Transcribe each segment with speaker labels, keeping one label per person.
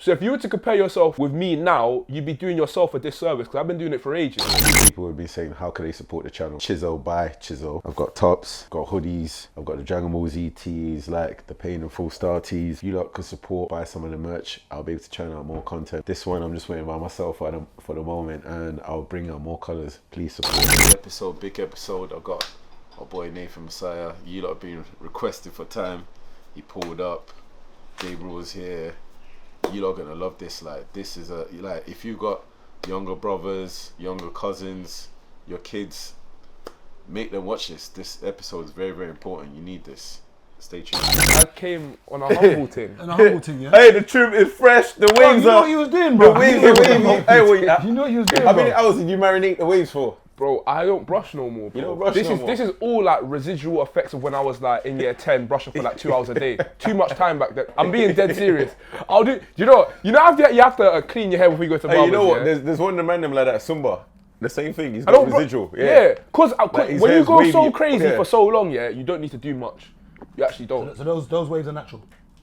Speaker 1: So if you were to compare yourself with me now, you'd be doing yourself a disservice because I've been doing it for ages.
Speaker 2: People would be saying, how can they support the channel? Chiso, buy Chiso. I've got tops, got hoodies, I've got the Dragon Ball Z tees, like the Pain and Full Star tees. You lot could support, buy some of the merch. I'll be able to churn out more content. This one I'm just waiting by myself for the moment, and I'll bring out more colours. Please support. Big episode. I've got my boy Nathan Messiah. You lot have been requested for time. He pulled up. Gabriel was here. You lot are gonna love this. Like, this is like, if you got younger brothers, younger cousins, your kids, make them watch this. This episode is very, very important. You need this. Stay tuned.
Speaker 1: I came on a humble thing.
Speaker 3: On a humble thing, yeah?
Speaker 2: Hey, the trim is fresh. The waves
Speaker 3: you know
Speaker 2: are.
Speaker 3: what you was doing, bro.
Speaker 2: The waves. Hey, wait.
Speaker 3: You know what you was doing,
Speaker 2: How
Speaker 3: bro.
Speaker 2: many hours did you marinate the waves for?
Speaker 1: Bro, I don't brush no more, bro.
Speaker 2: You don't brush
Speaker 1: this
Speaker 2: no
Speaker 1: is
Speaker 2: more?
Speaker 1: This is all like residual effects of when I was like in year 10, brushing for like 2 hours a day. Too much time back then. I'm being dead serious. I'll do. You know you have to clean your hair before you go to barbers.
Speaker 2: Hey, you know what?
Speaker 1: Yeah?
Speaker 2: There's one of the man them like that, Sumba. The same thing. He's
Speaker 1: I
Speaker 2: got
Speaker 1: don't bru-
Speaker 2: residual.
Speaker 1: Yeah, because
Speaker 2: Like, his
Speaker 1: when you
Speaker 2: hair's
Speaker 1: go so
Speaker 2: wavy.
Speaker 1: crazy
Speaker 2: Yeah.
Speaker 1: for so long, yeah, you don't need to do much. You actually don't.
Speaker 3: So those waves are natural.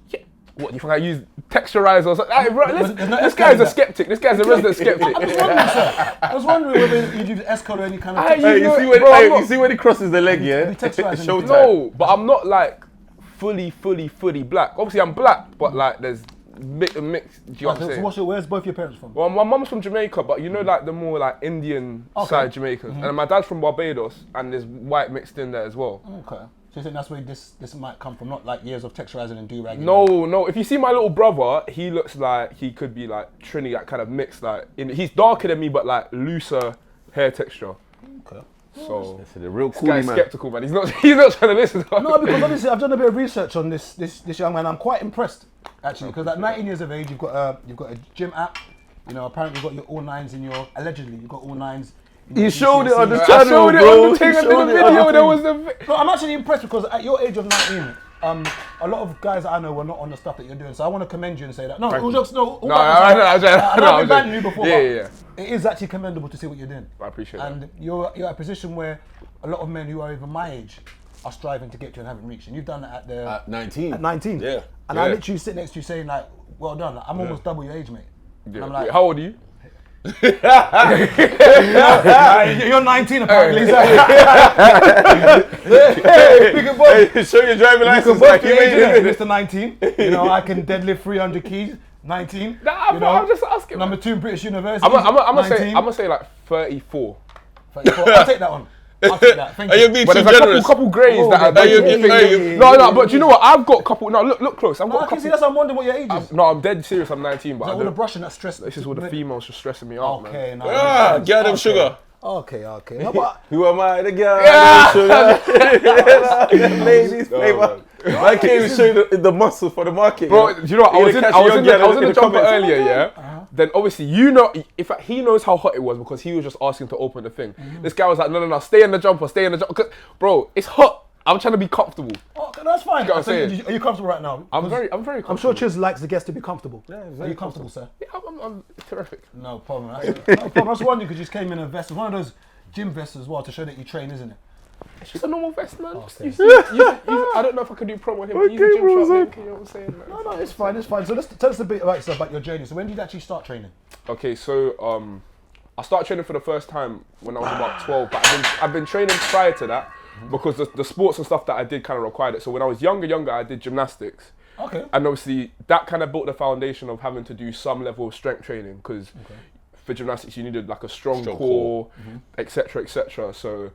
Speaker 1: Yeah. What, you think I use texturizer or something? Hey, bro,
Speaker 3: There's no
Speaker 1: this guy's a
Speaker 3: escalator.
Speaker 1: skeptic. This guy's a resident skeptic.
Speaker 3: I was wondering whether you do S-code or any kind of...
Speaker 1: Hey,
Speaker 2: Hey,
Speaker 1: know-
Speaker 2: you see when
Speaker 1: bro, I'm
Speaker 2: you
Speaker 1: not-
Speaker 2: see when he crosses the leg, yeah?
Speaker 3: Be texturized and
Speaker 2: Showtime.
Speaker 1: No, but I'm not like fully black. Obviously, I'm black, but like there's mix. Do you know what I'm saying?
Speaker 3: Where's both your parents from?
Speaker 1: Well, my mum's from Jamaica, but you know, like the more like Indian side Jamaicans, and my dad's from Barbados, and there's white mixed in there as well.
Speaker 3: Okay. So you think that's where this might come from, not like years of texturizing and do-ragging?
Speaker 1: No. If you see my little brother, he looks like he could be like Trini, like kind of mixed. Like he's darker than me, but like looser hair texture.
Speaker 3: Okay.
Speaker 1: So
Speaker 2: That's the real
Speaker 1: this
Speaker 2: cool
Speaker 1: guy's
Speaker 2: man.
Speaker 1: skeptical, man. He's not trying to listen.
Speaker 3: No, because obviously I've done a bit of research on this young man. I'm quite impressed, actually, because at 19 years of age, you've got a gym app. You know, apparently you've got your all nines in your. Allegedly, you've got all nines.
Speaker 2: He showed it on the
Speaker 1: I
Speaker 2: channel,
Speaker 1: showed it
Speaker 2: bro.
Speaker 1: on the thing. I did
Speaker 2: showed
Speaker 1: a
Speaker 2: it on
Speaker 1: video.
Speaker 2: the
Speaker 1: There
Speaker 2: thing.
Speaker 1: was the.
Speaker 3: No, I'm actually impressed because at your age of 19, a lot of guys that I know were not on the stuff that you're doing. So I want to commend you and say that. No, all jokes, no. All
Speaker 1: I know.
Speaker 3: I've been banting you before.
Speaker 1: Yeah.
Speaker 3: It is actually commendable to see what you're doing.
Speaker 1: I appreciate that.
Speaker 3: And you're at a position where a lot of men who are even my age are striving to get to and haven't reached. And you've done that at
Speaker 2: 19.
Speaker 3: At 19.
Speaker 2: Yeah.
Speaker 3: And I literally sit next to you saying like, well done. I'm almost double your age, mate. And
Speaker 1: Yeah.
Speaker 3: I'm like,
Speaker 1: Wait, how old are you?
Speaker 3: you're 19 apparently.
Speaker 2: Hey, show your driving license. Like you made it.
Speaker 3: Mr. 19. You know, I can deadlift 300 keys. 19.
Speaker 1: Nah,
Speaker 3: you
Speaker 1: bro,
Speaker 3: know,
Speaker 1: I'm just asking.
Speaker 3: Number 2 in British University.
Speaker 1: I'm gonna
Speaker 3: 19.
Speaker 1: say like 34.
Speaker 3: 34. I'll take that one. I'll take that. Thank
Speaker 2: Are
Speaker 3: you.
Speaker 2: you being
Speaker 1: But
Speaker 2: too
Speaker 1: there's a
Speaker 2: generous?
Speaker 1: couple greys that are.
Speaker 2: Hey,
Speaker 1: No, but do you know what? I've got a couple. No, look close. I've
Speaker 3: No,
Speaker 1: got
Speaker 3: I
Speaker 1: a
Speaker 3: can see
Speaker 1: couple.
Speaker 3: that's. I'm wondering what your age is.
Speaker 1: No, I'm dead serious. I'm 19, but
Speaker 3: Is that
Speaker 1: I
Speaker 3: all the
Speaker 1: don't.
Speaker 3: brushing that stress?
Speaker 1: This is all the females just stressing me out, man.
Speaker 3: Okay, no.
Speaker 2: Ah, get them sugar.
Speaker 3: Okay. No, but
Speaker 2: Who am I? The girl.
Speaker 1: Yeah.
Speaker 2: Ladies' favour. I can't even show you the muscle for the market.
Speaker 1: Bro, do you know what? I was in the jumper
Speaker 2: comments.
Speaker 1: earlier, yeah? Then obviously, you know, in fact, he knows how hot it was because he was just asking to open the thing. This guy was like, no, stay in the jumper. 'Cause, bro, it's hot. I'm trying to be comfortable.
Speaker 3: okay, that's fine.
Speaker 1: what I'm
Speaker 3: So
Speaker 1: saying?
Speaker 3: are you comfortable right now?
Speaker 1: I'm very
Speaker 3: I'm
Speaker 1: comfortable.
Speaker 3: sure Chiz likes the guest to be comfortable.
Speaker 2: Yeah,
Speaker 3: Are
Speaker 2: very
Speaker 3: you comfortable, sir?
Speaker 1: Yeah, I'm terrific.
Speaker 3: No problem. No problem. I was wondering because you just came in a vest. It's one of those gym vests as well to show that you train, isn't it?
Speaker 1: It's just a normal vest, man.
Speaker 3: Okay.
Speaker 1: You see, I don't know if I can do promo here, but use the
Speaker 2: Okay,
Speaker 1: gym
Speaker 2: bro,
Speaker 1: shop link, you know what I'm saying?
Speaker 3: No, it's fine. So tell us a bit about yourself, about your journey. So when did you actually start training?
Speaker 1: Okay, so I started training for the first time when I was about 12, but I've been training prior to that because the sports and stuff that I did kind of required it. So when I was younger, I did gymnastics.
Speaker 3: Okay.
Speaker 1: And obviously that kind of built the foundation of having to do some level of strength training because for gymnastics you needed like a strong core, etc. So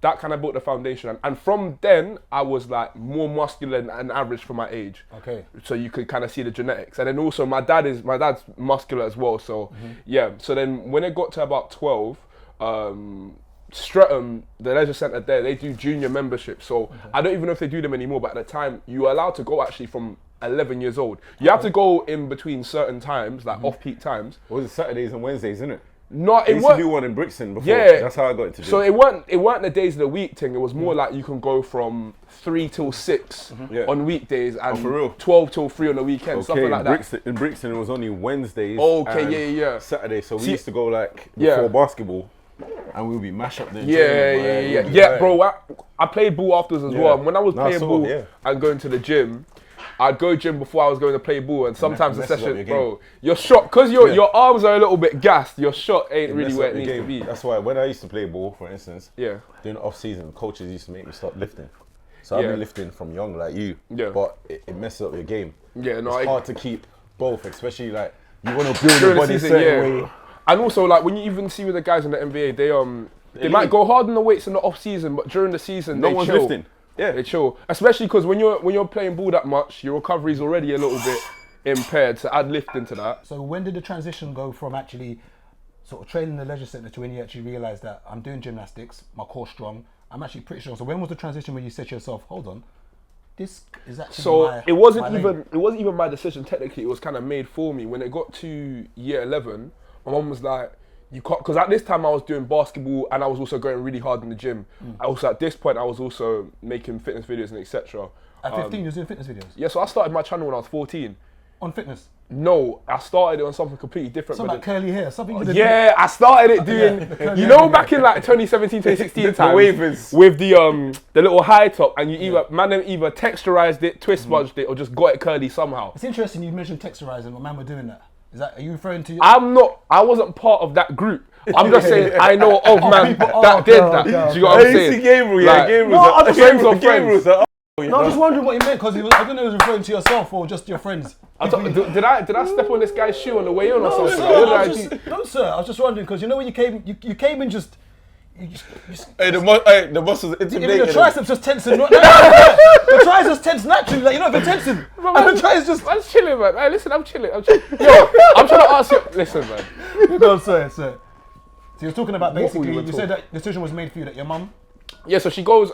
Speaker 1: that kind of built the foundation, and from then I was like more muscular than average for my age.
Speaker 3: Okay.
Speaker 1: So you could kind of see the genetics, and then also my dad's muscular as well. So yeah. So then when it got to about 12, Streatham, the leisure centre there, they do junior membership. So I don't even know if they do them anymore. But at the time, you were allowed to go actually from 11 years old. You have to go in between certain times, like off-peak times.
Speaker 2: What was it, Saturdays and Wednesdays, isn't it?
Speaker 1: No,
Speaker 2: I
Speaker 1: it
Speaker 2: used to
Speaker 1: weren't.
Speaker 2: do one in Brixton before.
Speaker 1: Yeah.
Speaker 2: That's how I got into
Speaker 1: So
Speaker 2: gym.
Speaker 1: it weren't the days of the week thing. It was more like you can go from 3 till 6
Speaker 2: Yeah.
Speaker 1: on weekdays and
Speaker 2: for real?
Speaker 1: 12 till 3 on the weekend, something like that.
Speaker 2: In Brixton, it was only Wednesdays.
Speaker 1: Okay,
Speaker 2: and
Speaker 1: yeah.
Speaker 2: Saturday, so we
Speaker 1: See-
Speaker 2: used to go like
Speaker 1: Yeah.
Speaker 2: before basketball, and we would be mash up there.
Speaker 1: Yeah, bro. I played ball afterwards as well. And when I was
Speaker 2: Nah,
Speaker 1: playing
Speaker 2: so,
Speaker 1: ball
Speaker 2: yeah.
Speaker 1: and going to the gym, I'd go gym before I was going to play ball, and sometimes the
Speaker 2: messes up
Speaker 1: session,
Speaker 2: your game.
Speaker 1: bro, your shot, because your arms are a little bit gassed, your shot ain't really where it needs to be.
Speaker 2: That's why when I used to play ball, for instance,
Speaker 1: Yeah.
Speaker 2: during the off season, coaches used to make me stop lifting. So I've been lifting from young like you, but it messes up your game.
Speaker 1: Yeah, no,
Speaker 2: it's hard to keep both, especially like you want to build your
Speaker 1: during the
Speaker 2: body a
Speaker 1: season,
Speaker 2: certain way.
Speaker 1: And also, like, when you even see with the guys in the NBA, they might go hard on the weights in the off season, but during the season,
Speaker 2: No
Speaker 1: they
Speaker 2: one's
Speaker 1: chill.
Speaker 2: lifting. Yeah,
Speaker 1: They chill, especially because when you're playing ball that much, your recovery's already a little bit impaired. So add lift into that.
Speaker 3: So when did the transition go from actually sort of training in the leisure centre to when you actually realised that I'm doing gymnastics, my core's strong, I'm actually pretty strong. So when was the transition when you said to yourself, hold on, this is actually
Speaker 1: So it wasn't
Speaker 3: my lane?
Speaker 1: even my decision technically. It was kind of made for me. When it got to year 11, my mum was like, you can't, because at this time I was doing basketball and I was also going really hard in the gym. I also, at this point, I was also making fitness videos and etc.
Speaker 3: At 15, you was doing fitness videos?
Speaker 1: Yeah, so I started my channel when I was 14.
Speaker 3: On fitness?
Speaker 1: No, I started it on something completely different.
Speaker 3: Something like curly hair, something you did.
Speaker 1: Yeah, I started it doing, you know, back in like 2017, 2016 times,
Speaker 2: wavers.
Speaker 1: with the little high top, and you either texturized it, twist smudged it, or just got it curly somehow.
Speaker 3: It's interesting you mentioned texturizing, what man were doing that. Are you referring to...
Speaker 1: I wasn't part of that group. I'm just saying I know of man that did that. Do you know what I'm saying?
Speaker 2: Gabriel,
Speaker 1: Like,
Speaker 2: Gabriel's
Speaker 1: friends of friends.
Speaker 3: No, I'm just wondering what you meant, because I don't know if he was referring to yourself or just your friends.
Speaker 1: Did I step on this guy's shoe on the way in or
Speaker 3: No,
Speaker 1: something?
Speaker 3: sir,
Speaker 1: What did I do?
Speaker 3: no, sir, I was just wondering, because you know when you came in just...
Speaker 2: Hey, the muscles
Speaker 3: Even
Speaker 2: intimidating.
Speaker 3: the triceps just tensing. The triceps tense naturally, like, you know, if they're tensing. And the triceps just...
Speaker 1: I'm chilling, man. Hey, listen, I'm chilling. Yo, I'm trying to ask you. Listen, man.
Speaker 3: No, sir. So you're talking about
Speaker 1: What
Speaker 3: basically,
Speaker 1: we were
Speaker 3: you said that decision was made for you, that your mum...
Speaker 1: Yeah, so she goes,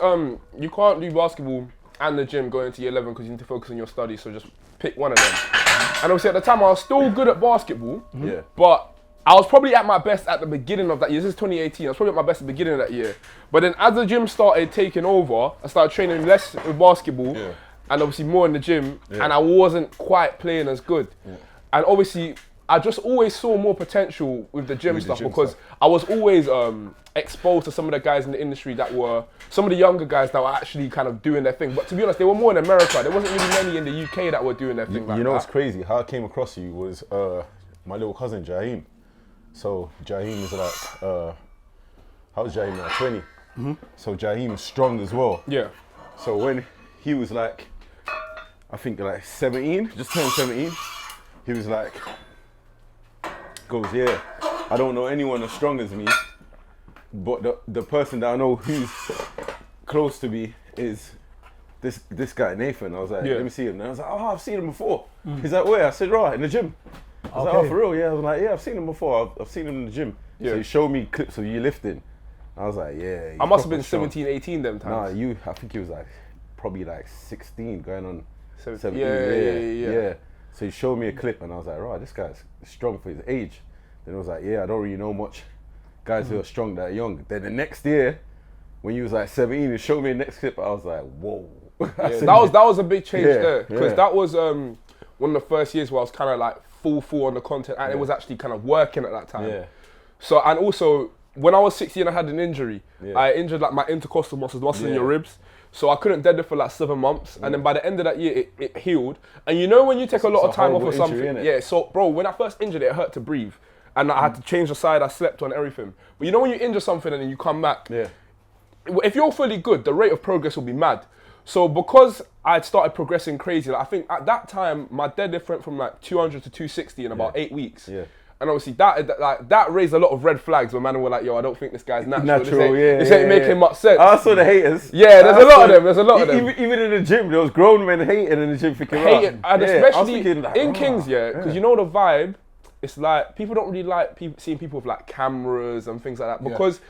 Speaker 1: you can't do basketball and the gym going into year 11 because you need to focus on your studies, so just pick one of them. And obviously at the time I was still good at basketball, but I was probably at my best at the beginning of that year. This is 2018, I was probably at my best at the beginning of that year. But then as the gym started taking over, I started training less with basketball and obviously more in the gym, and I wasn't quite playing as good. And obviously, I just always saw more potential with the gym stuff because I was always exposed to some of the guys in the industry that were, some of the younger guys that were actually kind of doing their thing. But to be honest, they were more in America. There wasn't really many in the UK that were doing their thing like that.
Speaker 2: You know what's crazy? How I came across you was my little cousin, Jaheem. So Jaheem is like, how was Jaheem, like 20? So Jaheem's strong as well.
Speaker 1: Yeah.
Speaker 2: So when he was like, I think like 17, just turned 17, he was like, goes, yeah, I don't know anyone as strong as me, but the person that I know who's close to me is this guy Nathan. I was like, let me see him. And I was like, oh, I've seen him before. He's like, where? I said, right, in the gym. I was like, oh, for real? Yeah. I was like, yeah, I've seen him before. I've seen him in the gym. So he showed me clips of you lifting. I was like, yeah.
Speaker 1: I must have been 17, 18 them times.
Speaker 2: Nah, I think he was like, probably like 16, going on 17.
Speaker 1: Yeah.
Speaker 2: So he showed me a clip and I was like, right, this guy's strong for his age. Then I was like, yeah, I don't really know much guys who are strong that young. Then the next year, when you was like 17, he showed me the next clip. I was like, whoa.
Speaker 1: That was a big change there, because that was one of the first years where I was kind of like full on the content, and it was actually kind of working at that time. So, and also when I was 16, I had an injury. I injured like my intercostal muscle in your ribs. So I couldn't deadlift for like 7 months, and then by the end of that year, it healed. And you know when you take a lot of time off or something, so bro, when I first injured it, it hurt to breathe, and I had to change the side I slept on, everything. But you know when you injure something and then you come back, if you're fully good, the rate of progress will be mad. So because I'd started progressing crazy, like I think at that time my deadlift went from like 200 to 260 in about 8 weeks. And obviously that raised a lot of red flags when man were like, yo, I don't think this guy's natural. This ain't making much sense.
Speaker 2: I saw the haters.
Speaker 1: Yeah, there's a lot of them.
Speaker 2: Even in the gym, there was grown men hating in the gym thinking,
Speaker 1: and especially
Speaker 2: like,
Speaker 1: in Kings, because you know the vibe, it's like people don't really like seeing people with like cameras and things like that because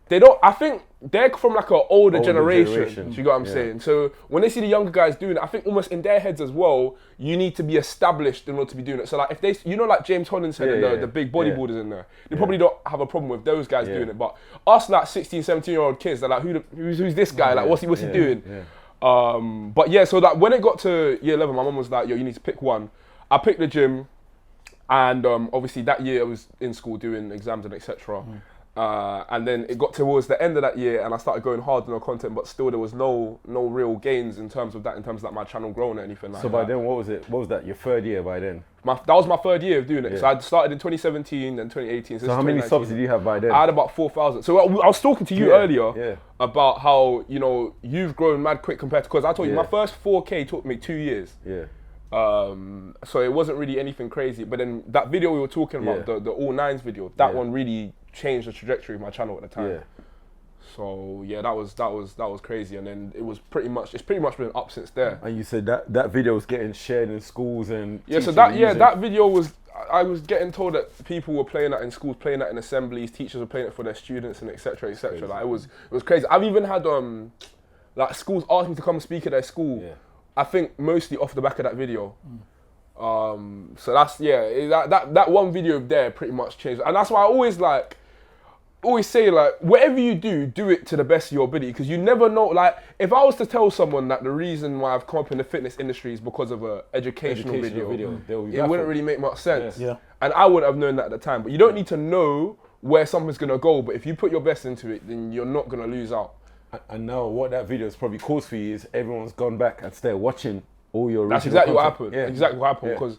Speaker 1: they don't, I think they're from like an older generation. Do you get what I'm saying? So when they see the younger guys doing it, I think almost in their heads as well, you need to be established in order to be doing it. So like if they, you know, like James Holland said, the big bodybuilders in there, they probably don't have a problem with those guys doing it. But us like 16, 17-year-old kids, they're like, who's this guy? Like what's he doing? But yeah, so like when it got to year 11, my mum was like, yo, you need to pick one. I picked the gym, and obviously that year I was in school doing exams and etc. And then it got towards the end of that year, and I started going hard on the content, but still there was no real gains in terms of like my channel growing or anything like that.
Speaker 2: So by then, what was it? What was that? Your third year by then?
Speaker 1: That was my third year of doing it.
Speaker 2: Yeah.
Speaker 1: So I started in 2017 and 2018.
Speaker 2: So how many subs did you have by then?
Speaker 1: I had about 4,000. So I was talking to you earlier about how, you know, you've grown mad quick compared to, because I told you my first 4K took me 2 years.
Speaker 2: Yeah.
Speaker 1: So it wasn't really anything crazy. But then that video we were talking about, the All Nines video, that one really changed the trajectory of my channel at the time.
Speaker 2: Yeah.
Speaker 1: So yeah, that was crazy. And then it's pretty much been up since there.
Speaker 2: And you said that video was getting shared in schools and
Speaker 1: so that video was, I was getting told that people were playing that in schools, playing that in assemblies, teachers were playing it for their students, and etc. etc. Like it was crazy. I've even had like schools ask me to come speak at their school.
Speaker 2: Yeah.
Speaker 1: I think mostly off the back of that video. So that's that one video there pretty much changed, and that's why I always say, like, whatever you do it to the best of your ability, because you never know. Like, if I was to tell someone that the reason why I've come up in the fitness industry is because of a educational video, it wouldn't really make much sense.
Speaker 3: Yeah.
Speaker 1: And I wouldn't have known that at the time. But you don't need to know where something's gonna go, but if you put your best into it, then you're not gonna lose out.
Speaker 2: And now what that video has probably caused for you is everyone's gone back and started watching all your
Speaker 1: That's
Speaker 2: original
Speaker 1: exactly what
Speaker 2: content.
Speaker 1: happened. Exactly what happened,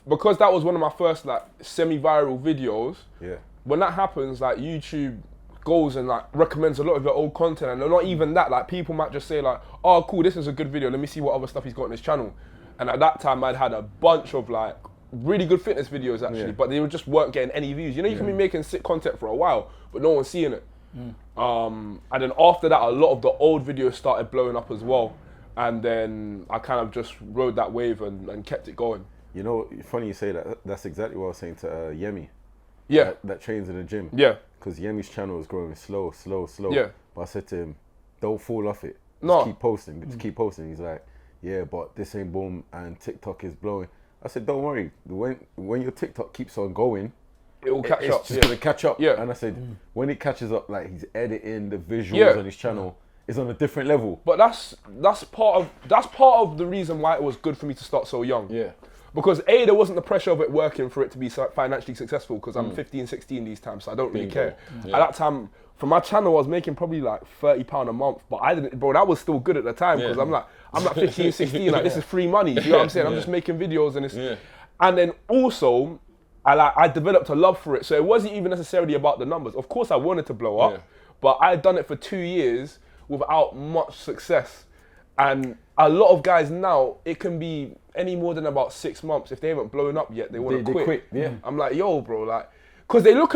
Speaker 1: because that was one of my first like semi-viral videos.
Speaker 2: Yeah.
Speaker 1: When that happens, like YouTube goes and like recommends a lot of your old content, and not even that, like people might just say like, oh cool, this is a good video, let me see what other stuff he's got on his channel. And at that time I'd had a bunch of like really good fitness videos actually, but they just weren't getting any views. You know, you can be making sick content for a while, but no one's seeing it. And then after that, a lot of the old videos started blowing up as well. And then I kind of just rode that wave and kept it going.
Speaker 2: You know, funny you say that. That's exactly what I was saying to Yemi.
Speaker 1: Yeah.
Speaker 2: That trains in the gym.
Speaker 1: Yeah.
Speaker 2: Because Yemi's channel is growing slow.
Speaker 1: Yeah.
Speaker 2: But I said to him, don't fall off it.
Speaker 1: No.
Speaker 2: Just keep posting. Just keep posting. He's like, yeah, but this ain't boom and TikTok is blowing. I said, don't worry. When your TikTok keeps on going,
Speaker 1: it will catch up.
Speaker 2: It's just gonna catch up.
Speaker 1: Yeah.
Speaker 2: And I said, when it catches up, like he's editing the visuals on his channel, is on a different level.
Speaker 1: But that's part of the reason why it was good for me to start so young.
Speaker 2: Yeah.
Speaker 1: Because there wasn't the pressure of it working for it to be financially successful, because I'm 15, 16 these times, so I don't really care. At that time, for my channel, I was making probably like £30 a month, but that was still good at the time, because I'm like 15, 16, like this is free money, you know what I'm saying? I'm just making videos and it's, and then also, I developed a love for it, so it wasn't even necessarily about the numbers. Of course I wanted to blow up, but I had done it for 2 years without much success. And a lot of guys now, it can be any more than about 6 months. If they haven't blown up yet, they want to quit. I'm like, yo, bro, like, because they look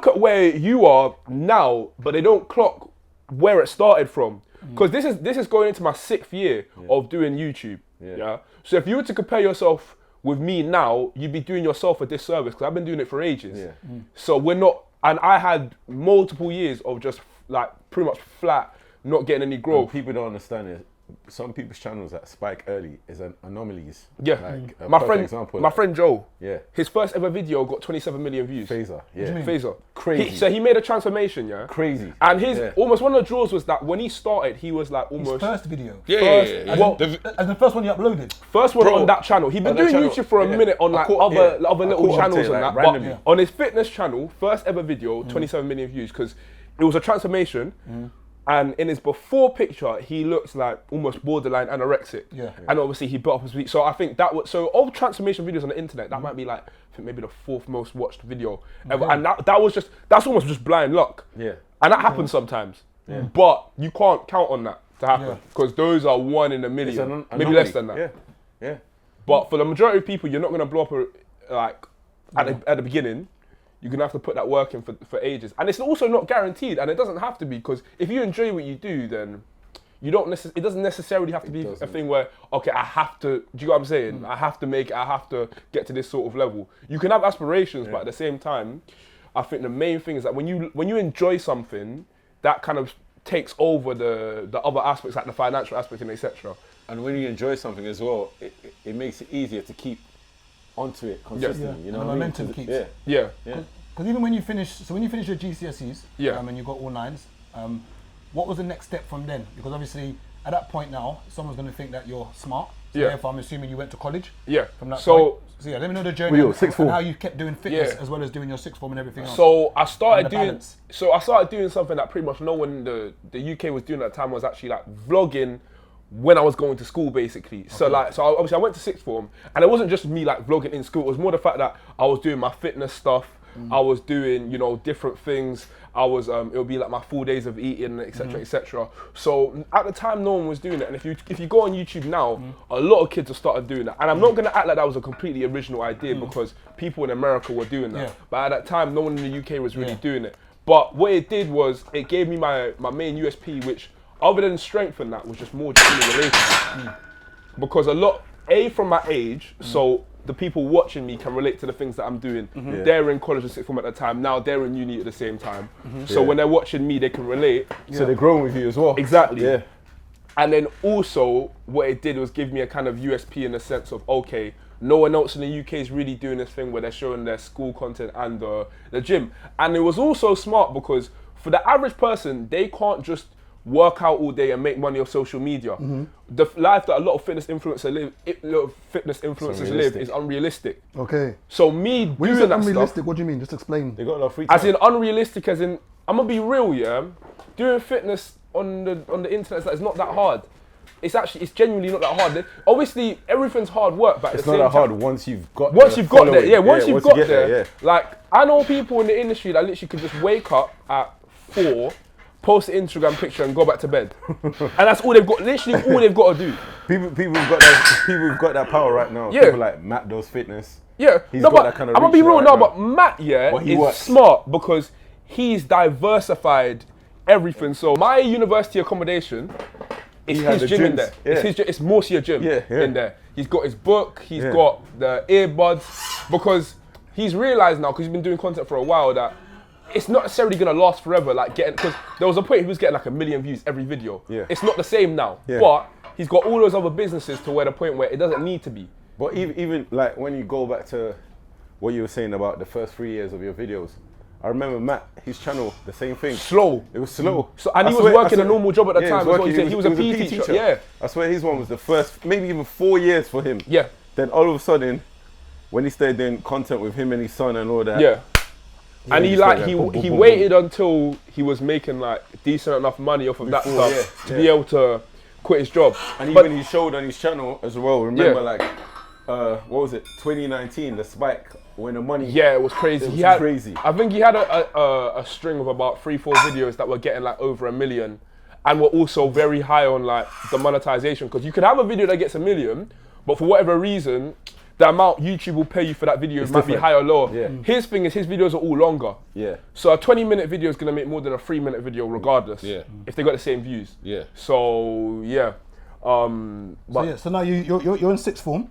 Speaker 1: at where you are now, but they don't clock where it started from. Because this is going into my 6th year of doing YouTube. Yeah. So if you were to compare yourself with me now, you'd be doing yourself a disservice, because I've been doing it for ages. So we're not, and I had multiple years of just like pretty much flat, not getting any growth.
Speaker 2: And people don't understand it. Some people's channels that spike early is anomalies.
Speaker 1: Yeah.
Speaker 2: Like
Speaker 1: my friend Joe.
Speaker 2: Yeah.
Speaker 1: His first ever video got 27 million views.
Speaker 2: Phaser. Yeah.
Speaker 1: Phaser.
Speaker 2: Crazy.
Speaker 1: So he made a transformation. Yeah.
Speaker 2: Crazy.
Speaker 1: And his almost one of the draws was that when he started, he was like almost
Speaker 3: His first video.
Speaker 1: As
Speaker 3: the first one you uploaded.
Speaker 1: First one on that channel. He'd been doing YouTube for a minute on like other little channels and that. But on his fitness channel, first ever video, 27 million views, because it was a transformation. And in his before picture, he looks like almost borderline anorexic. And obviously he built up his feet. So I think that was, so of transformation videos on the internet, that might be like, I think maybe the 4th most watched video ever. And that's almost just blind luck.
Speaker 2: Yeah.
Speaker 1: And that happens sometimes. But you can't count on that to happen, because those are 1 in a million, maybe less than that.
Speaker 2: Yeah.
Speaker 1: But for the majority of people, you're not gonna blow up like at the beginning. You're gonna have to put that work in for ages, and it's also not guaranteed, and it doesn't have to be, because if you enjoy what you do, then you don't it doesn't necessarily have to be a thing where, okay, I have to, do you know what I'm saying? I have to make it, I have to get to this sort of level. You can have aspirations, but at the same time, I think the main thing is that when you enjoy something, that kind of takes over the other aspects, like the financial aspect and etc.
Speaker 2: And when you enjoy something as well, it makes it easier to keep onto it consistently. You know,
Speaker 3: the momentum keeps. Because even when you finish, your GCSEs, and you got all 9s, what was the next step from then? Because obviously at that point now, someone's going to think that you're smart. So therefore, I'm assuming you went to college.
Speaker 1: Yeah.
Speaker 3: From that
Speaker 1: point.
Speaker 3: So yeah, let me know the journey and how you kept doing fitness as well as doing your sixth form and everything else.
Speaker 1: So I started doing something that pretty much no one in the UK was doing at the time, was actually like vlogging when I was going to school, basically. So obviously I went to sixth form, and it wasn't just me like vlogging in school. It was more the fact that I was doing my fitness stuff. I was doing, you know, different things. I was, it would be like my full days of eating, etc., etc. So at the time, no one was doing it. And if you go on YouTube now, a lot of kids have started doing that. And I'm not gonna act like that was a completely original idea because people in America were doing that. But at that time, no one in the UK was really doing it. But what it did was it gave me my main USP, which other than strengthen that was just more generally relatable. Because from my age, so the people watching me can relate to the things that I'm doing. They're in college and sixth form at the time. Now they're in uni at the same time. So when they're watching me, they can relate.
Speaker 2: So they're growing with you as well.
Speaker 1: Exactly.
Speaker 2: Yeah.
Speaker 1: And then also what it did was give me a kind of USP in the sense of, okay, no one else in the UK is really doing this thing where they're showing their school content and the gym. And it was also smart because for the average person, they can't just work out all day and make money off social media. The life that a lot of fitness influencers live is unrealistic.
Speaker 3: Okay.
Speaker 1: So me
Speaker 3: when you
Speaker 1: doing
Speaker 3: say
Speaker 1: that
Speaker 3: unrealistic,
Speaker 1: stuff,
Speaker 3: what do you mean? Just explain.
Speaker 2: They got a lot of free time.
Speaker 1: as in unrealistic, as in I'm gonna be real, yeah. Doing fitness on the internet is not that hard. It's genuinely not that hard. Obviously, everything's hard work, but
Speaker 2: it's not that hard once you've got
Speaker 1: there. Once you've got there,
Speaker 2: yeah.
Speaker 1: Like I know people in the industry that literally could just wake up at 4, post an Instagram picture and go back to bed, and that's all they've got. Literally, all they've got to do.
Speaker 2: People have got that power right now.
Speaker 1: Yeah.
Speaker 2: People like Matt does fitness.
Speaker 1: Yeah,
Speaker 2: He's got that kind of
Speaker 1: I'm gonna be real
Speaker 2: right
Speaker 1: now,
Speaker 2: now.
Speaker 1: but Matt, is
Speaker 2: works.
Speaker 1: smart because he's diversified everything. So my university accommodation is his gym in there.
Speaker 2: Yeah.
Speaker 1: It's mostly a gym in there. He's got his book, he's got the earbuds, because he's realised now, because he's been doing content for a while, that it's not necessarily gonna last forever. Like because there was a point he was getting like 1 million views every video.
Speaker 2: Yeah.
Speaker 1: It's not the same now, but he's got all those other businesses to where the point where it doesn't need to be.
Speaker 2: But even like when you go back to what you were saying about the first 3 years of your videos, I remember Matt, his channel, the same thing.
Speaker 1: Slow.
Speaker 2: It was slow.
Speaker 1: So, and he was working a normal job at the time. He was a PE teacher. Yeah.
Speaker 2: I swear his one was the first, maybe even 4 years for him.
Speaker 1: Yeah.
Speaker 2: Then all of a sudden, when he started doing content with him and his son and all that.
Speaker 1: Yeah. And he waited until he was making like decent enough money off of that stuff to be able to quit his job.
Speaker 2: And even he showed on his channel as well. Remember like, what was it? 2019, the spike when the money.
Speaker 1: Yeah, it was crazy.
Speaker 2: It was crazy.
Speaker 1: I think he had a string of about 3-4 videos that were getting like over 1 million, and were also very high on like the monetization, because you could have a video that gets 1 million, but for whatever reason, the amount YouTube will pay you for that video might be higher or lower.
Speaker 2: Yeah.
Speaker 1: His thing is his videos are all longer.
Speaker 2: Yeah.
Speaker 1: So a 20-minute video is gonna make more than a 3-minute video regardless.
Speaker 2: Yeah.
Speaker 1: If they got the same views.
Speaker 2: Yeah.
Speaker 1: So yeah.
Speaker 3: So now you're in sixth form.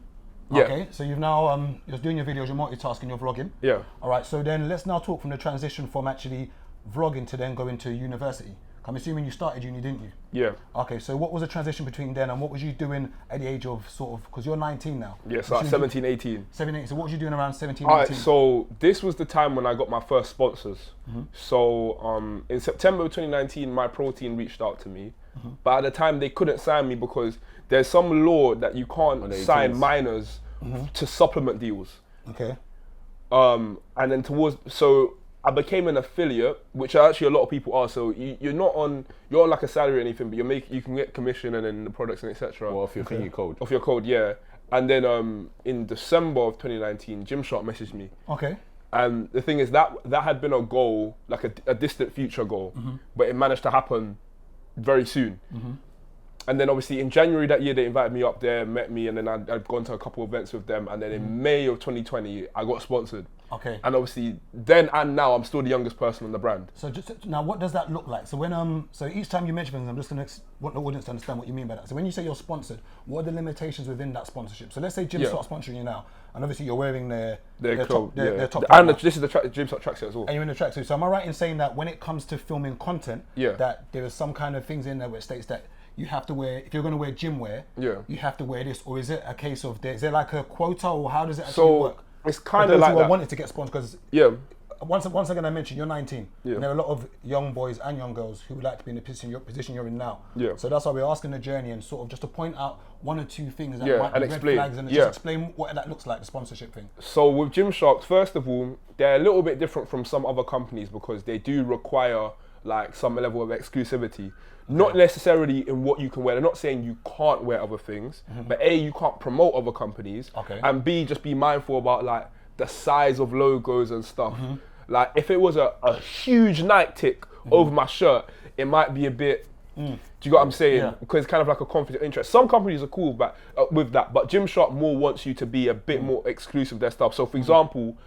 Speaker 1: Yeah.
Speaker 3: Okay. So you've now you're doing your videos, you're multitasking, you're vlogging.
Speaker 1: Yeah.
Speaker 3: All right. So then let's now talk from the transition from actually vlogging to then going to university. I'm assuming you started uni, didn't you?
Speaker 1: Yeah.
Speaker 3: Okay, so what was the transition between then and what was you doing at the age of sort of, because you're 19 now.
Speaker 1: Yeah, so 17, 18.
Speaker 3: 17, so what was you doing around 17,
Speaker 1: All
Speaker 3: 18?
Speaker 1: right, so this was the time when I got my first sponsors. So in September 2019, My Protein reached out to me. But at the time, they couldn't sign me because there's some law that you can't sign minors to supplement deals.
Speaker 3: Okay.
Speaker 1: And then so I became an affiliate, which actually a lot of people are. So you're on like a salary or anything, but you can get commission and then the products and etc.
Speaker 2: Well, off your thingy code.
Speaker 1: Off your code, yeah. And then in December of 2019, Gymshark messaged me.
Speaker 3: Okay.
Speaker 1: And the thing is that had been a goal, like a distant future goal, but it managed to happen very soon. And then obviously in January that year, they invited me up there, met me, and then I'd gone to a couple of events with them. And then in May of 2020, I got sponsored.
Speaker 3: Okay.
Speaker 1: And obviously then and now, I'm still the youngest person on the brand.
Speaker 3: So just now, what does that look like? So when so each time you mention things, I'm just going to want the audience to understand what you mean by that. So when you say you're sponsored, what are the limitations within that sponsorship? So let's say Gymshark sponsoring you now, and obviously you're wearing their top.
Speaker 1: And this is the Gymshark tracksuit as well.
Speaker 3: And you're in the tracksuit. So am I right in saying that when it comes to filming content, that there is some kind of things in there where it states that you have to wear, if you're going to wear gym wear, you have to wear this, or is it a case of is there like a quota, or how does it actually work?
Speaker 1: It's kind of like
Speaker 3: that.
Speaker 1: I
Speaker 3: wanted to get sponsored because once again, I mentioned you're 19.
Speaker 1: Yeah.
Speaker 3: And there are a lot of young boys and young girls who would like to be in the position you're in now.
Speaker 1: Yeah.
Speaker 3: So that's why we're asking the journey and sort of just to point out one or two things that
Speaker 1: Yeah,
Speaker 3: might
Speaker 1: and
Speaker 3: be
Speaker 1: explain.
Speaker 3: red flags and
Speaker 1: Yeah.
Speaker 3: just explain what that looks like, the sponsorship thing.
Speaker 1: So with Gymshark, first of all, they're a little bit different from some other companies because they do require like some level of exclusivity. Not necessarily in what you can wear. They're not saying you can't wear other things, but A, you can't promote other companies, and B, just be mindful about like the size of logos and stuff. Like if it was a huge Nike tick over my shirt, it might be a bit, do you get what I'm saying?
Speaker 3: Yeah.
Speaker 1: Because it's kind of like a conflict of interest. Some companies are cool with that, but Gymshark more wants you to be a bit more exclusive with their stuff. So for example,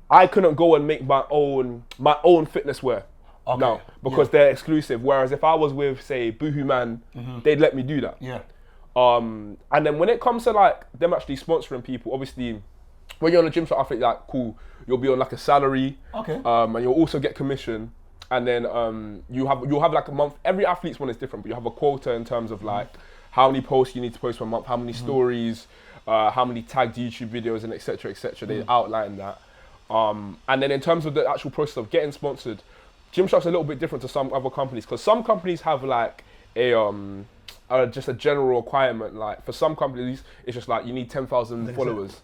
Speaker 1: I couldn't go and make my own fitness wear. No, because they're exclusive. Whereas if I was with, say, Boohoo Man, they'd let me do that.
Speaker 3: Yeah.
Speaker 1: And then when it comes to like them actually sponsoring people, obviously, when you're on a Gymshark, I think like cool, you'll be on like a salary.
Speaker 3: Okay.
Speaker 1: And you'll also get commission. And then you'll have like a month. Every athlete's one is different, but you have a quota in terms of like how many posts you need to post per month, how many stories, how many tagged YouTube videos, and etc. etc. They outline that. And then in terms of the actual process of getting sponsored, Gymshark's a little bit different to some other companies because some companies have like just a general requirement. Like for some companies, it's just like you need 10,000 followers.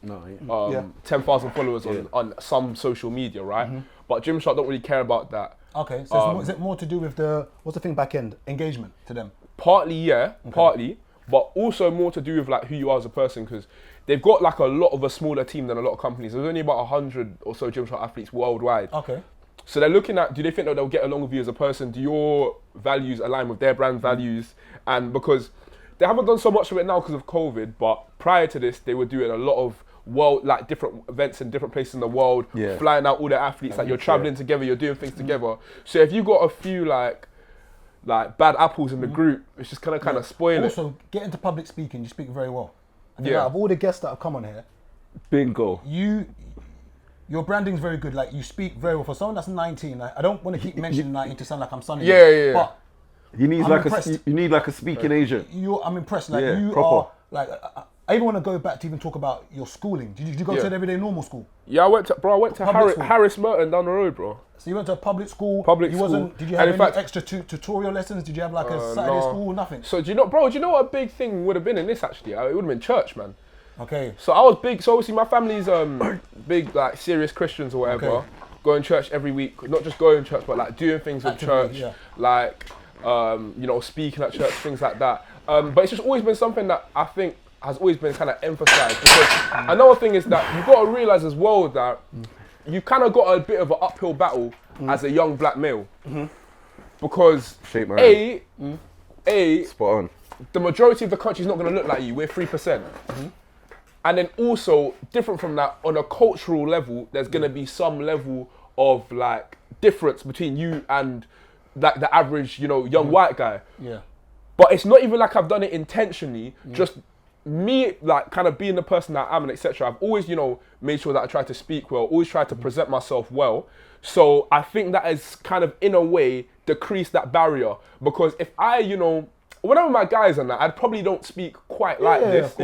Speaker 1: 10,000 followers on some social media, right? But Gymshark don't really care about that.
Speaker 3: Okay, so is it more to do with what's the thing back end? Engagement to them?
Speaker 1: Partly, yeah, partly, but also more to do with like who you are as a person because they've got like a lot of a smaller team than a lot of companies. There's only about 100 or so Gymshark athletes worldwide. Okay. So they're looking at, do they think that they'll get along with you as a person? Do your values align with their brand values? And because they haven't done so much of it now because of COVID, but prior to this, they were doing a lot of like different events in different places in the world, flying out all their athletes, like you're traveling together, you're doing things together. So if you got a few like bad apples in the group, it's just kind of spoil it.
Speaker 3: Also, get into public speaking, you speak very well. I think out of all the guests that have come on here,
Speaker 2: bingo.
Speaker 3: Your branding's very good. Like you speak very well. For someone that's 19, like, I don't want to keep mentioning 19 to sound like I'm sunny.
Speaker 1: Yeah.
Speaker 3: But
Speaker 2: you need like a speaking agent.
Speaker 3: I'm impressed. Like you are like. I even want to go back to even talk about your schooling. Did you go to an everyday normal school?
Speaker 1: Yeah, I went to Harris Merton down the road, bro.
Speaker 3: So you went to a public school. Did you have any extra tutorial lessons? Did you have like a Saturday school? Nothing.
Speaker 1: So do you know what a big thing would have been in this actually? It would have been church, man.
Speaker 3: Okay.
Speaker 1: So I was big. So obviously my family's big, like serious Christians or whatever.
Speaker 3: Okay.
Speaker 1: Going to church every week, not just going to church, but like doing things with church, like speaking at church, things like that. But it's just always been something that I think has always been kind of emphasised. Because another thing is that you've got to realise as well that you've kind of got a bit of an uphill battle as a young black male, because
Speaker 2: spot on.
Speaker 1: The majority of the country is not going to look like you. We're 3%. And then also, different from that, on a cultural level, there's going to be some level of like difference between you and like the average, young white guy.
Speaker 3: Yeah.
Speaker 1: But it's not even like I've done it intentionally. Just me, like kind of being the person that I am and etc. I've always, made sure that I try to speak well, always try to present myself well. So I think that has kind of, in a way, decreased that barrier. Because if I, whenever my guys and that, I probably don't speak quite like this.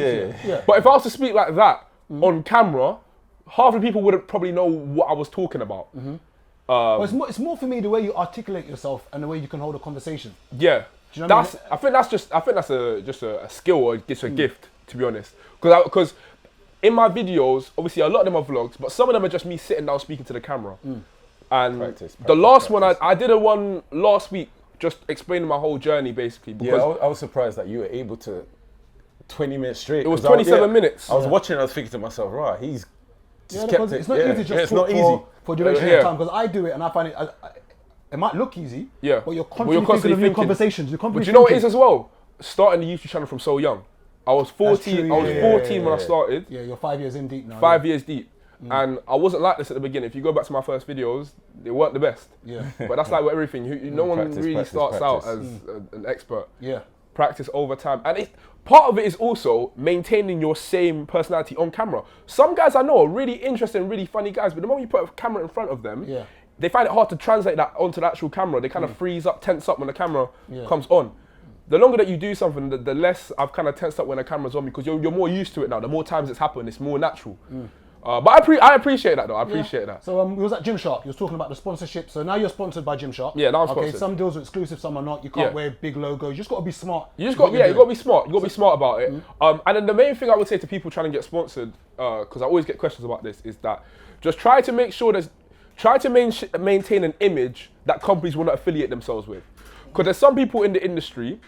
Speaker 3: Yeah.
Speaker 1: But if I was to speak like that on camera, half the people wouldn't probably know what I was talking about.
Speaker 3: Well, it's more for me the way you articulate yourself and the way you can hold a conversation.
Speaker 1: Yeah.
Speaker 3: Do you know what
Speaker 1: I think that's just a skill or just a gift, to be honest. Because in my videos, obviously a lot of them are vlogs, but some of them are just me sitting down speaking to the camera. And the last one I did a one last week, just explaining my whole journey basically. Because
Speaker 2: I was surprised that you were able to 20 minutes straight.
Speaker 1: It was 27 minutes.
Speaker 2: I was watching, I was thinking to myself, right, he's just
Speaker 3: kept it. It's not easy just for duration of time, because I do it and I find it might look easy, but you're constantly thinking of new conversations. But
Speaker 1: you know what it is as well? Starting the YouTube channel from so young. I was 14 when I started.
Speaker 3: Yeah, you're 5 years in deep now.
Speaker 1: 5 years deep. And I wasn't like this at the beginning. If you go back to my first videos, they weren't the best.
Speaker 3: Yeah.
Speaker 1: But that's like with everything. No one really starts out as an expert.
Speaker 3: Yeah.
Speaker 1: Practice over time. And part of it is also maintaining your same personality on camera. Some guys I know are really interesting, really funny guys, but the moment you put a camera in front of them, they find it hard to translate that onto the actual camera. They kind of freeze up, tense up when the camera comes on. The longer that you do something, the less I've kind of tensed up when the camera's on, because you're more used to it now. The more times it's happened, it's more natural. But I appreciate that though. I appreciate that.
Speaker 3: So we was at Gymshark. You was talking about the sponsorship. So now you're sponsored by Gymshark.
Speaker 1: Yeah, now I'm
Speaker 3: Okay,
Speaker 1: sponsored.
Speaker 3: some deals are exclusive, some are not. You can't wear big logos. You just got to be smart.
Speaker 1: You got to be smart. You got to be smart about it. And then the main thing I would say to people trying to get sponsored, because I always get questions about this, is that just try to make sure try to maintain an image that companies will not affiliate themselves with. Because there's some people in the industry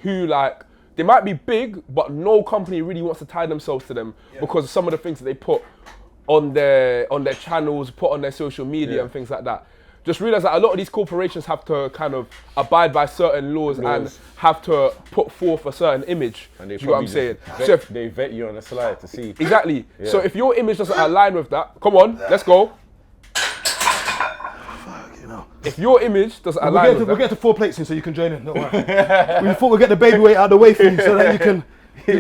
Speaker 1: who like, they might be big, but no company really wants to tie themselves to them because of some of the things that they put on their channels, put on their social media and things like that. Just realize that a lot of these corporations have to kind of abide by certain laws and have to put forth a certain image.
Speaker 2: And they
Speaker 1: you know what I'm saying?
Speaker 2: They vet you on the slide to see.
Speaker 1: Exactly. So if your image doesn't align with that, come on, let's go. If your image doesn't align with that,
Speaker 3: we'll get to 4 plates soon so you can join in. Don't worry. We thought we'd get the baby weight out of the way for you so that you can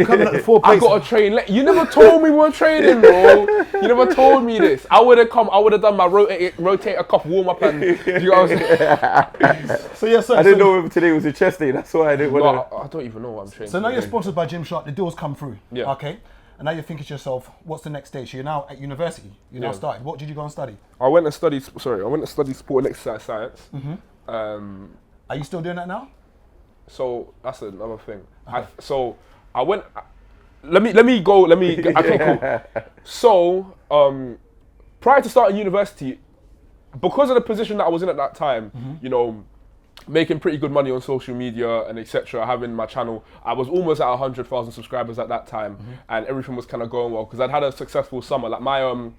Speaker 3: come in at the 4
Speaker 1: I
Speaker 3: plates.
Speaker 1: got to train. You never told me we were training, bro. You never told me this. I would have come. I would have done my rotator cuff warm up and you know what I'm saying.
Speaker 3: So yeah,
Speaker 2: I didn't know if today was a chest day. That's why I didn't want to.
Speaker 1: I don't even know what I'm training.
Speaker 3: So now you're sponsored by Gymshark. The deals come through.
Speaker 1: Yeah.
Speaker 3: Okay. And now you're thinking to yourself, what's the next stage? So you're now at university. You're now started. What did you go and study?
Speaker 1: I went to study sport and exercise science.
Speaker 3: Are you still doing that now?
Speaker 1: So that's another thing. I went. Let me go. Okay, cool. So prior to starting university, because of the position that I was in at that time, you know, making pretty good money on social media and etc., having my channel, I was almost at 100,000 subscribers at that time, and everything was kind of going well because I'd had a successful summer. Like my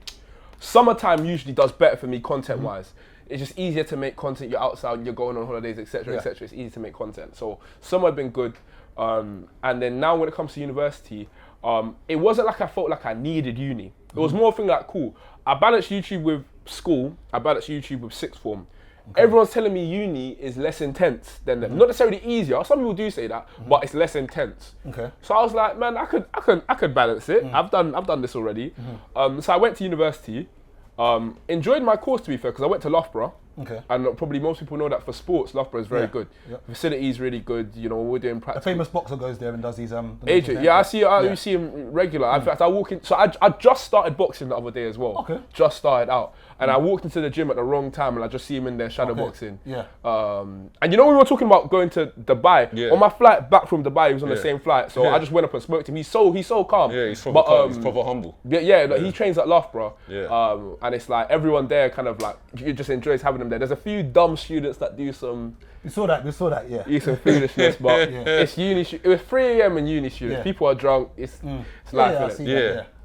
Speaker 1: summertime usually does better for me content-wise. It's just easier to make content. You're outside, you're going on holidays, etc., etc. It's easy to make content. So summer had been good, and then now when it comes to university, it wasn't like I felt like I needed uni. It was more a thing like, cool, I balanced YouTube with school, I balanced YouTube with sixth form. Everyone's telling me uni is less intense than them. Not necessarily easier. Some people do say that, but it's less intense.
Speaker 3: Okay.
Speaker 1: So I was like, man, I could balance it. I've done this already. So I went to university. Enjoyed my course, to be fair, because I went to Loughborough.
Speaker 3: Okay.
Speaker 1: And probably most people know that for sports, Loughborough is very good.
Speaker 3: Yep.
Speaker 1: Facility is really good. You know, we're doing practice.
Speaker 3: A famous boxer goes there and does these
Speaker 1: AJ, yeah, I see. You see him regular. In fact, I walk in. So I just started boxing the other day as well.
Speaker 3: Okay.
Speaker 1: Just started out, and I walked into the gym at the wrong time, and I just see him in there shadow boxing.
Speaker 3: Yeah.
Speaker 1: And you know we were talking about going to Dubai.
Speaker 2: Yeah.
Speaker 1: On my flight back from Dubai, he was on the same flight, so I just went up and spoke to him. He's so calm.
Speaker 2: Yeah, he's proper calm. He's proper humble.
Speaker 1: Yeah, like, he trains at Loughborough.
Speaker 2: Yeah.
Speaker 1: And it's like everyone there kind of like you just enjoys having them there. There's a few dumb students that do some.
Speaker 3: We saw that, yeah.
Speaker 1: Do some foolishness, but it's uni. It was 3 a.m. in uni students.
Speaker 3: Yeah.
Speaker 1: People are drunk. It's life, innit?
Speaker 3: I see that, yeah.